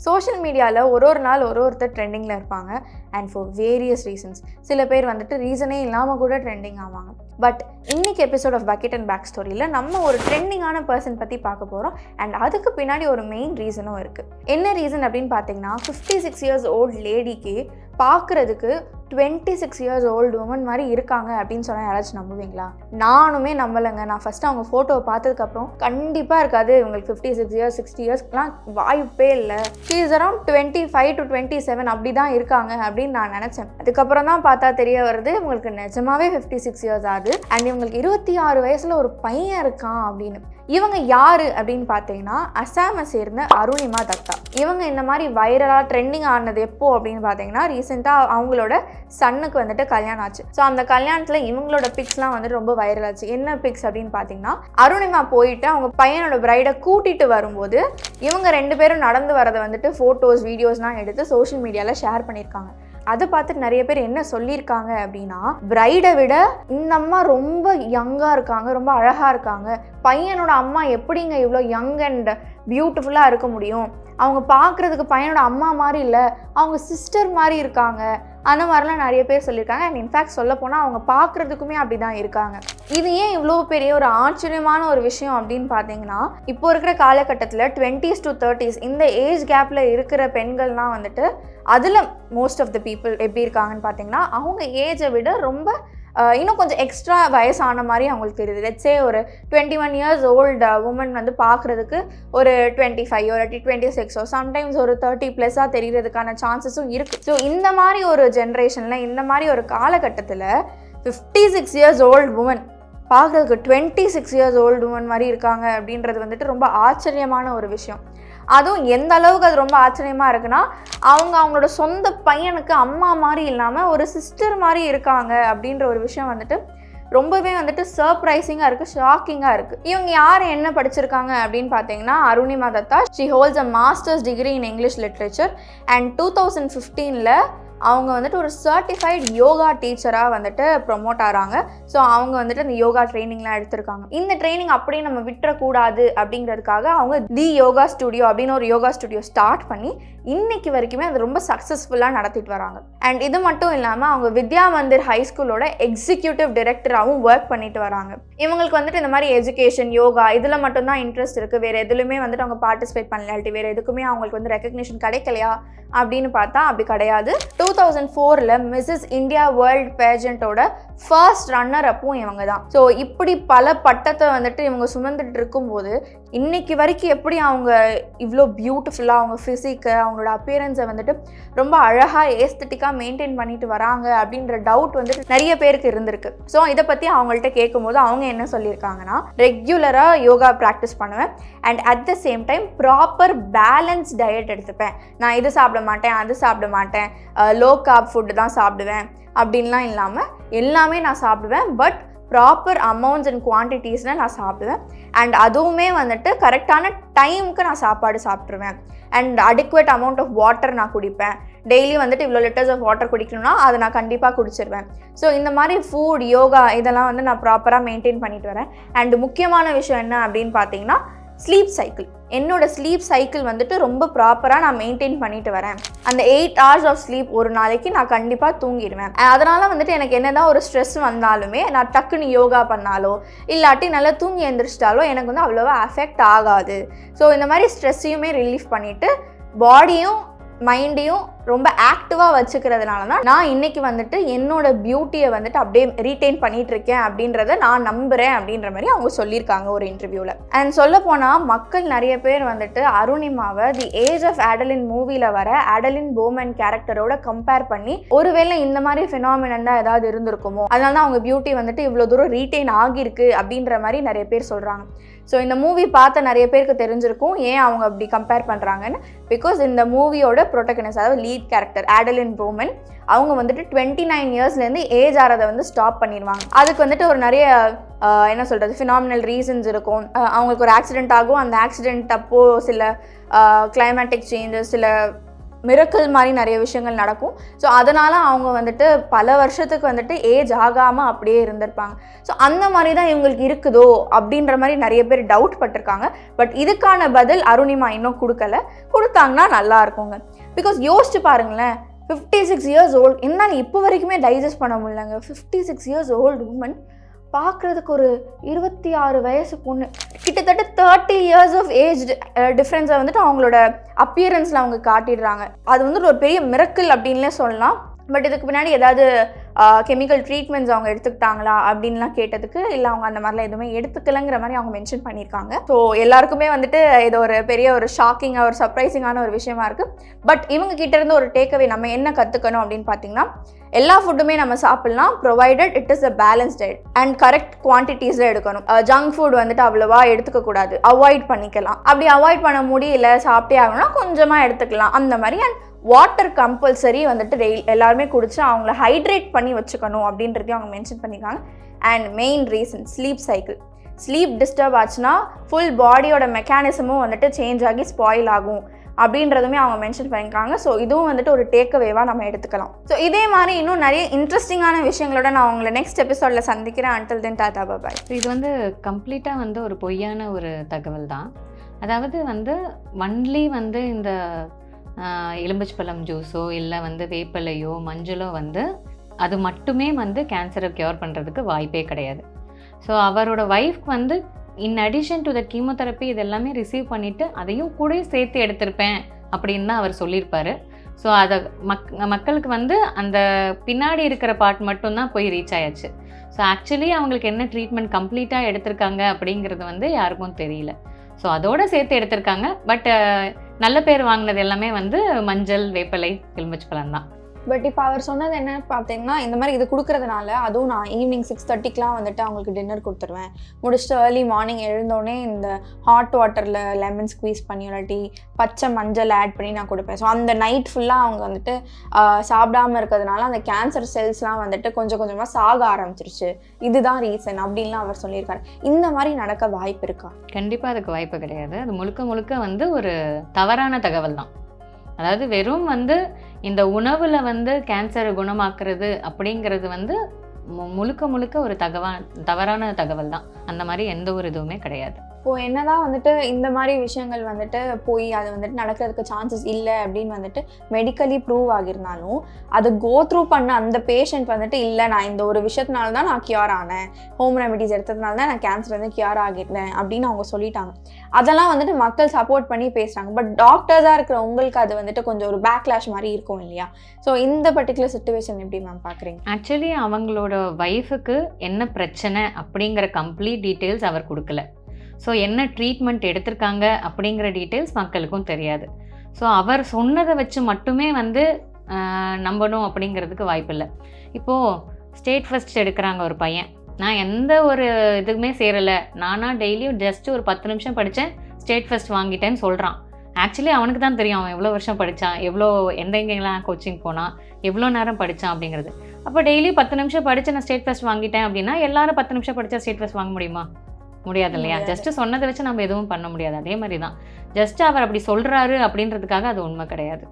Social மீடியாவில் ஒரு நாள் ஒருத்தர் ட்ரெண்டிங்கில் இருப்பாங்க அண்ட் ஃபார் வேரியஸ் ரீசன்ஸ். சில பேர் வந்துட்டு ரீசனே இல்லாமல் கூட ட்ரெண்டிங் ஆவாங்க. பட் இன்னைக்கு episode of bucket and back ஸ்டோரியில் நம்ம ஒரு ட்ரெண்டிங்கான பர்சன் பற்றி பார்க்க போகிறோம். அண்ட் அதுக்கு பின்னாடி ஒரு மெயின் ரீசனும் இருக்குது. என்ன ரீசன் அப்படின்னு பார்த்தீங்கன்னா 56 இயர்ஸ் ஓல்டு லேடிக்கு பார்க்குறதுக்கு 26 இயர்ஸ் ஓல்டு உமன் மாதிரி இருக்காங்க அப்படின்னு சொன்னால் யாராச்சும் நம்புவீங்களா? நானுமே நம்பலைங்க. நான் ஃபஸ்ட்டு அவங்க ஃபோட்டோவை பார்த்ததுக்கப்புறம் கண்டிப்பாக இருக்காது இவங்களுக்கு 56 இயர்ஸ் 60 இயர்ஸ்க்குலாம் வாய்ப்பே இல்லை, ஷீ இஸ் அரௌண்ட் 25 to 27 அப்படி தான் இருக்காங்க அப்படின்னு நான் நினச்சேன். அதுக்கப்புறம் தான் பார்த்தா தெரிய வருது இவங்களுக்கு நிஜமாவே 56 இயர்ஸ் ஆகுது அண்ட் இவங்களுக்கு 26 வயசில் ஒரு பையன் இருக்கான் அப்படின்னு. இவங்க யாரு அப்படின்னு பார்த்தீங்கன்னா அசாமை சேர்ந்த அருணிமா தத்தா. இவங்க இந்த மாதிரி வைரலாக ட்ரெண்டிங் ஆனது எப்போ அப்படின்னு பார்த்தீங்கன்னா ரீசெண்டாக அவங்களோட சன்னுக்கு வந்துட்டு கல்யாணம் ஆச்சு. ஸோ அந்த கல்யாணத்தில் இவங்களோட பிக்ஸ்லாம் வந்துட்டு ரொம்ப வைரல் ஆச்சு. என்ன பிக்ஸ் அப்படின்னு பார்த்தீங்கன்னா அருணிமா போயிட்டு அவங்க பையனோட பிரைடை கூட்டிட்டு வரும்போது இவங்க 2 பேரும் நடந்து வரதை வந்துட்டு ஃபோட்டோஸ் வீடியோஸ்லாம் எடுத்து சோஷியல் மீடியாவில் ஷேர் பண்ணியிருக்காங்க. அதை பார்த்துட்டு நிறைய பேர் என்ன சொல்லியிருக்காங்க அப்படின்னா, பிரைடை விட இந்த அம்மா ரொம்ப யங்காக இருக்காங்க, ரொம்ப அழகாக இருக்காங்க, பையனோட அம்மா எப்படிங்க இவ்வளோ யங் அண்ட் பியூட்டிஃபுல்லாக இருக்க முடியும், அவங்க பார்க்குறதுக்கு பையனோட அம்மா மாதிரி இல்லை, அவங்க சிஸ்டர் மாதிரி இருக்காங்க, அந்த மாதிரிலாம் நிறைய பேர் சொல்லியிருக்காங்க. அண்ட் இன்ஃபேக்ட் சொல்ல போனால் அவங்க பார்க்குறதுக்குமே அப்படி தான் இருக்காங்க. இது ஏன் இவ்வளோ பெரிய ஒரு ஆச்சரியமான ஒரு விஷயம் அப்படின்னு பார்த்தீங்கன்னா, இப்போ இருக்கிற காலகட்டத்தில் 20s to 30s இந்த ஏஜ் கேப்பில் இருக்கிற பெண்கள்லாம் வந்துட்டு அதில் மோஸ்ட் ஆஃப் த பீப்புள் எப்படி இருக்காங்கன்னு பார்த்தீங்கன்னா அவங்க ஏஜை விட ரொம்ப இன்னும் கொஞ்சம் எக்ஸ்ட்ரா வயசான மாதிரி அவங்களுக்கு தெரியுது. லெட்ஸே ஒரு 21 இயர்ஸ் ஓல்டு உமன் வந்து பார்க்குறதுக்கு ஒரு 25 ஒரு 26 சம்டைம்ஸ் ஒரு 30+ தெரியறதுக்கான சான்சஸும் இருக்குது. ஸோ இந்த மாதிரி ஒரு ஜென்ரேஷனில் இந்த மாதிரி ஒரு காலகட்டத்தில் 56 இயர்ஸ் ஓல்டு உமன் பார்க்குறதுக்கு 26 இயர்ஸ் ஓல்டு உமன் மாதிரி இருக்காங்க அப்படின்றது வந்துட்டு ரொம்ப ஆச்சரியமான ஒரு விஷயம். அதுவும் எந்த அளவுக்கு அது ரொம்ப ஆச்சரியமாக இருக்குன்னா அவங்களோட சொந்த பையனுக்கு அம்மா மாதிரி இல்லாமல் ஒரு சிஸ்டர் மாதிரி இருக்காங்க அப்படின்ற ஒரு விஷயம் வந்துட்டு ரொம்பவே வந்துட்டு சர்ப்ரைசிங்காக இருக்குது, ஷாக்கிங்காக இருக்குது. இவங்க யார் என்ன படிச்சிருக்காங்க அப்படின்னு பார்த்தீங்கன்னா Arunima Dutta. She holds a masters degree in English literature and 2015 அவங்க வந்துட்டு ஒரு சர்டிஃபைட் யோகா டீச்சராக வந்துட்டு ப்ரொமோட் ஆகிறாங்க. ஸோ அவங்க வந்துட்டு அந்த யோகா ட்ரைனிங்லாம் எடுத்திருக்காங்க. இந்த ட்ரைனிங் அப்படியே நம்ம விட்டுறக்கூடாது அப்படிங்கிறதுக்காக அவங்க தி யோகா ஸ்டுடியோ அப்படின்னு ஒரு யோகா ஸ்டுடியோ ஸ்டார்ட் பண்ணி இன்னைக்கு வரைக்குமே அது ரொம்ப சக்ஸஸ்ஃபுல்லாக நடத்திட்டு வராங்க. அண்ட் இது மட்டும் இல்லாமல் அவங்க வித்யா மந்திர் ஹைஸ்கூலோட எக்ஸிக்யூட்டிவ் டைரக்டராகவும் ஒர்க் பண்ணிட்டு வராங்க. இவங்களுக்கு வந்துட்டு இந்த மாதிரி எஜுகேஷன் யோகா இதில் மட்டும்தான் இன்ட்ரெஸ்ட் இருக்குது, வேறு எதுலையுமே வந்துட்டு அவங்க பார்ட்டிசிபேட் பண்ணலாட்டி வேறு எதுக்குமே அவங்களுக்கு வந்து ரெக்கக்னிஷன் கிடைக்கலையா அப்படின்னு பார்த்தா அப்படி கிடையாது. 2004 மிஸ்ஸஸ் இந்தியா வேர்ல்ட் பேஜெண்டோட ஃபர்ஸ்ட் ரன்னர் அப்பவும் இவங்க தான். ஸோ இப்படி பல பட்டத்தை வந்துட்டு இவங்க சுமந்துட்டு இருக்கும்போது இன்னைக்கு வரைக்கும் எப்படி அவங்க இவ்வளோ பியூட்டிஃபுல்லாக அவங்க ஃபிசிக்கு அவங்களோட அப்பியரன்ஸை வந்துட்டு ரொம்ப அழகாக ஏஸ்தட்டிக்காக மெயின்டைன் பண்ணிட்டு வராங்க அப்படின்ற டவுட் வந்துட்டு நிறைய பேருக்கு இருந்திருக்கு. ஸோ இதை பற்றி அவங்கள்ட்ட கேட்கும்போது அவங்க என்ன சொல்லியிருக்காங்கன்னா, ரெகுலராக யோகா ப்ராக்டிஸ் பண்ணுவேன் and at the same time proper balance diet எடுத்துப்பேன். நான் இது சாப்பிட மாட்டேன் அது சாப்பிட மாட்டேன், லோ கார்ப் ஃபுட்டு தான் சாப்பிடுவேன் அப்படின்லாம் இல்லாமல் எல்லாமே நான் சாப்பிடுவேன். பட் ப்ராப்பர் அமௌண்ட்ஸ் அண்ட் குவான்டிட்டிஸில் நான் சாப்பிடுவேன் அண்ட் அதுவுமே வந்துட்டு கரெக்டான டைமுக்கு நான் சாப்பாடு சாப்பிட்ருவேன் and adequate amount of water நான் குடிப்பேன். டெய்லி வந்துட்டு இவ்வளோ லிட்டர்ஸ் ஆஃப் வாட்டர் குடிக்கணும்னா அதை நான் கண்டிப்பாக குடிச்சிருவேன். ஸோ இந்த மாதிரி ஃபுட் யோகா இதெல்லாம் வந்து நான் ப்ராப்பராக மெயின்டைன் பண்ணிட்டு வரேன். அண்ட் முக்கியமான விஷயம் என்ன அப்படின்னு பார்த்தீங்கன்னா ஸ்லீப் சைக்கிள். என்னோட ஸ்லீப் சைக்கிள் வந்துட்டு ரொம்ப ப்ராப்பராக நான் மெயின்டைன் பண்ணிட்டு வரேன். அந்த 8 hours ஆஃப் ஸ்லீப் ஒரு நாளைக்கு நான் கண்டிப்பாக தூங்கிடுவேன். அதனால் வந்துட்டு எனக்கு என்னதான் ஒரு ஸ்ட்ரெஸ் வந்தாலுமே நான் டக்குன்னு யோகா பண்ணாலோ இல்லாட்டி நல்லா தூங்கி எழுந்திரிச்சிட்டாலோ எனக்கு வந்து அவ்வளோவா அஃபெக்ட் ஆகாது. ஸோ இந்த மாதிரி ஸ்ட்ரெஸ்ஸையுமே ரிலீஃப் பண்ணிவிட்டு பாடியும் மைண்டையும் ரொம்ப ஆக்டிவாக வச்சுக்கிறதுனால தான் நான் இன்றைக்கி வந்துட்டு என்னோட பியூட்டியை வந்துட்டு அப்படியே ரீட்டைன் பண்ணிகிட்டு இருக்கேன் அப்படின்றத நான் நம்புகிறேன் அப்படின்ற மாதிரி அவங்க சொல்லியிருக்காங்க ஒரு இன்டர்வியூவில். அண்ட் சொல்ல போனால் மக்கள் நிறைய பேர் வந்துட்டு அருணிமாவை தி ஏஜ் ஆஃப் ஆடலின் மூவியில் வர ஆடலின் போமன் கேரக்டரோட கம்பேர் பண்ணி ஒருவேளை இந்த மாதிரி ஃபினாமினன் தான் ஏதாவது இருந்திருக்குமோ அதனால தான் அவங்க பியூட்டி வந்துட்டு இவ்வளோ தூரம் ரீட்டைன் ஆகியிருக்கு அப்படின்ற மாதிரி நிறைய பேர் சொல்கிறாங்க. ஸோ இந்த மூவி பார்த்த நிறைய பேருக்கு தெரிஞ்சிருக்கும் ஏன் அவங்க அப்படி கம்பேர் பண்ணுறாங்கன்னு. பிகாஸ் இந்த மூவியோட ப்ரொட்டகனிஸ்ட் அதாவது லீட் கேரக்டர் ஆடலின் போமன் அவங்க வந்துட்டு 29 இயர்ஸ்லேருந்து ஏஜ் ஆறதை வந்து ஸ்டாப் பண்ணிடுவாங்க. அதுக்கு வந்துட்டு ஒரு நிறைய என்ன சொல்கிறது ஃபினாமினல் ரீசன்ஸ் இருக்கும். அவங்களுக்கு ஒரு ஆக்சிடென்ட் ஆகும், அந்த ஆக்சிடென்ட் அப்போது சில கிளைமேட்டிக் சேஞ்சஸ் சில மிரக்கல் மாதிரி நிறைய விஷயங்கள் நடக்கும். ஸோ அதனால் அவங்க வந்துட்டு பல வருஷத்துக்கு வந்துட்டு ஏஜ் ஆகாமல் அப்படியே இருந்திருப்பாங்க. ஸோ அந்த மாதிரி தான் இவங்களுக்கு இருக்குதோ அப்படின்ற மாதிரி நிறைய பேர் டவுட் பட்டிருக்காங்க. பட் இதுக்கான பதில் அருணிமா இன்னும் கொடுத்தாங்கன்னா நல்லா இருக்குங்க. பிகாஸ் யோசிச்சு பாருங்களேன், 56 இயர்ஸ் ஓல்டு, என்னால் இப்போ வரைக்குமே டைஜஸ்ட் பண்ண முடியலங்க. 56 இயர்ஸ் ஓல்டு உமன் பார்க்குறதுக்கு ஒரு 26 வயசு பொண்ணு, கிட்டத்தட்ட 30 இயர்ஸ் ஆஃப் ஏஜ் டிஃப்ரென்ஸை வந்துட்டு அவங்களோட அப்பியரன்ஸில் அவங்க காட்டிடுறாங்க. அது வந்துட்டு ஒரு பெரிய மிரக்கல் அப்படின்லே சொல்லலாம். பட் இதுக்கு பின்னாடி ஏதாவது கெமிக்கல் ட்ரீட்மெண்ட்ஸ் அவங்க எடுத்துக்கிட்டாங்களா அப்படின்லாம் கேட்டதுக்கு இல்லை, அவங்க அந்த மாதிரிலாம் எதுவுமே எடுத்துக்கலைங்கிற மாதிரி அவங்க மென்ஷன் பண்ணியிருக்காங்க. ஸோ எல்லாருக்குமே வந்துட்டு இது ஒரு பெரிய ஒரு ஷாக்கிங்காக ஒரு சர்ப்ரைசிங்கான ஒரு விஷயமா இருக்குது. பட் இவங்க கிட்டேருந்து ஒரு டேக்அவே நம்ம என்ன கற்றுக்கணும் அப்படின்னு பார்த்தீங்கன்னா, எல்லா ஃபுட்டுமே நம்ம சாப்பிட்லாம், provided it is a balance diet and correct குவான்டிட்டிஸில் எடுக்கணும். ஜங்க் ஃபுட் வந்துட்டு அவ்வளோவா எடுத்துக்கக்கூடாது, அவாய்ட் பண்ணிக்கலாம். அப்படி அவாய்ட் பண்ண முடியல, சாப்பிட்டே ஆகணும்னா கொஞ்சமாக எடுத்துக்கலாம் அந்த மாதிரி. அண்ட் வாட்டர் கம்பல்சரி வந்துட்டு எல்லாருமே குடிச்சு அவங்கள ஹைட்ரேட் பண்ணி வச்சுக்கணும் அப்படின்றதையும் அவங்க மென்ஷன் பண்ணியிருக்காங்க. And main reason sleep cycle. Sleep disturb ஆச்சுன்னா ஃபுல் பாடியோட மெக்கானிசமும் வந்துட்டு சேஞ்ச் ஆகி ஸ்பாயில் ஆகும் அப்படின்றதுமே அவங்க மென்ஷன் பண்ணியிருக்காங்க. ஸோ இதுவும் வந்துட்டு ஒரு டேக்அவேவாக நம்ம எடுத்துக்கலாம். ஸோ இதே மாதிரி இன்னும் நிறைய இன்ட்ரெஸ்டிங்கான விஷயங்களோட நான் உங்களை நெக்ஸ்ட் எபிசோடில் சந்திக்கிறேன். Until then tata bye bye. இது வந்து கம்ப்ளீட்டாக வந்து ஒரு பொய்யான ஒரு தகவல் தான். அதாவது வந்து ஒன்லி வந்து இந்த எலும்பிச்சப்பழம் ஜூஸோ இல்லை வந்து வேப்பிலையோ மஞ்சளோ வந்து அது மட்டுமே வந்து கேன்சரை க்யூர் பண்ணுறதுக்கு வாய்ப்பே கிடையாது. ஸோ அவரோட ஒய்ஃப்க்கு வந்து in addition to the chemotherapy இதெல்லாமே ரிசீவ் பண்ணிவிட்டு அதையும் கூட சேர்த்து எடுத்திருப்பேன் அப்படின்னு தான் அவர் சொல்லியிருப்பார். ஸோ அதை மக்களுக்கு வந்து அந்த பின்னாடி இருக்கிற பார்ட் மட்டும்தான் போய் ரீச் ஆயாச்சு. ஸோ ஆக்சுவலி அவங்களுக்கு என்ன ட்ரீட்மெண்ட் கம்ப்ளீட்டாக எடுத்திருக்காங்க அப்படிங்கிறது வந்து யாருக்கும் தெரியல. ஸோ அதோடு சேர்த்து எடுத்திருக்காங்க. பட் நல்ல பேர் வாங்கினது எல்லாமே வந்து மஞ்சள், வேப்பிலை, எலுமிச்சப்பழம் தான். பட் இப்போ அவர் சொன்னது என்னன்னு பார்த்தீங்கன்னா, இந்த மாதிரி இது கொடுக்குறதுனால, அதுவும் நான் ஈவினிங் 6:30க்குலாம் வந்துட்டு அவங்களுக்கு டின்னர் கொடுத்துருவேன். முடிச்சுட்டு ஏர்லி மார்னிங் எழுந்தோடனே இந்த ஹாட் வாட்டரில் லெமன் ஸ்குவீஸ் பண்ணி இல்லாட்டி பச்சை மஞ்சள் ஆட் பண்ணி நான் கொடுப்பேன். ஸோ அந்த நைட் ஃபுல்லாக அவங்க வந்துட்டு சாப்பிடாமல் இருக்கிறதுனால அந்த கேன்சர் செல்ஸ்லாம் வந்துட்டு கொஞ்சம் கொஞ்சமாக சாக ஆரம்பிச்சிருச்சு. இதுதான் ரீசன் அப்படின்லாம் அவர் சொல்லியிருக்காரு. இந்த மாதிரி நடக்க வாய்ப்பு இருக்கா? கண்டிப்பாக அதுக்கு வாய்ப்பு கிடையாது. அது முழுக்க முழுக்க வந்து ஒரு தவறான தகவல் தான். அதாவது வெறும் வந்து இந்த உணவில் வந்து கேன்சரை குணமாக்குறது அப்படிங்கிறது வந்து முழுக்க முழுக்க ஒரு தவறான தகவல் தான். அந்த மாதிரி எந்த ஒரு இதுவுமே கிடையாது. இப்போது என்னதான் வந்துட்டு இந்த மாதிரி விஷயங்கள் வந்துட்டு போய் அது வந்துட்டு நடக்கிறதுக்கு சான்சஸ் இல்லை அப்படின்னு வந்துட்டு மெடிக்கலி ப்ரூவ் ஆகியிருந்தாலும், அதை கோ த்ரூ பண்ண அந்த பேஷண்ட் வந்துட்டு இல்லை, நான் இந்த ஒரு விஷயத்தினால தான் நான் கியூர் ஆனேன், ஹோம் ரெமெடிஸ் எடுத்ததுனால தான் நான் கேன்சர் வந்து கியூர் ஆகிட்டேன் அப்படின்னு அவங்க சொல்லிட்டாங்க. அதெல்லாம் வந்துட்டு மக்கள் சப்போர்ட் பண்ணி பேசுகிறாங்க. பட் டாக்டர்ஸாக இருக்கிற உங்களுக்கு அது வந்துட்டு கொஞ்சம் ஒரு பேக்லாஷ் மாதிரி இருக்கும் இல்லையா? ஸோ இந்த பர்டிகுலர் சிச்சுவேஷன் எப்படி மேம் பார்க்குறீங்க? ஆக்சுவலி அவங்களோட ஒய்ஃபுக்கு என்ன பிரச்சனை அப்படிங்கிற கம்ப்ளீட் டீட்டெயில்ஸ் அவர் கொடுக்கல. ஸோ என்ன ட்ரீட்மெண்ட் எடுத்திருக்காங்க அப்படிங்கிற டீட்டெயில்ஸ் மக்களுக்கும் தெரியாது. ஸோ அவர் சொன்னதை வச்சு மட்டுமே வந்து நம்பணும் அப்படிங்கிறதுக்கு வாய்ப்பில்லை. இப்போது ஸ்டேட் ஃபர்ஸ்ட் எடுக்கிறாங்க ஒரு பையன், நான் எந்த ஒரு இதுவுமே சேரலை, நானாக டெய்லியும் ஜஸ்ட் ஒரு 10 நிமிஷம் படித்தேன், ஸ்டேட் ஃபர்ஸ்ட் வாங்கிட்டேன்னு சொல்கிறான். ஆக்சுவலி அவனுக்கு தான் தெரியும் அவன் எவ்வளோ வருஷம் படித்தான், எங்கெங்கெல்லாம் கோச்சிங் போனான், எவ்வளோ நேரம் படித்தான் அப்படிங்கிறது. அப்போ டெய்லி 10 நிமிஷம் படித்து நான் ஸ்டேட் ஃபர்ஸ்ட் வாங்கிட்டேன் அப்படின்னா எல்லாரும் 10 நிமிஷம் படித்தா ஸ்டேட் ஃபர்ஸ்ட் வாங்க முடியுமா? முடியாது இல்லையா? ஜஸ்ட் சொன்னதை வச்சு நம்ம எதுவும் பண்ண முடியாது. அதே மாதிரி தான் ஜஸ்ட் அவர் அப்படி சொல்கிறாரு அப்படின்றதுக்காக அது உண்மை கிடையாது.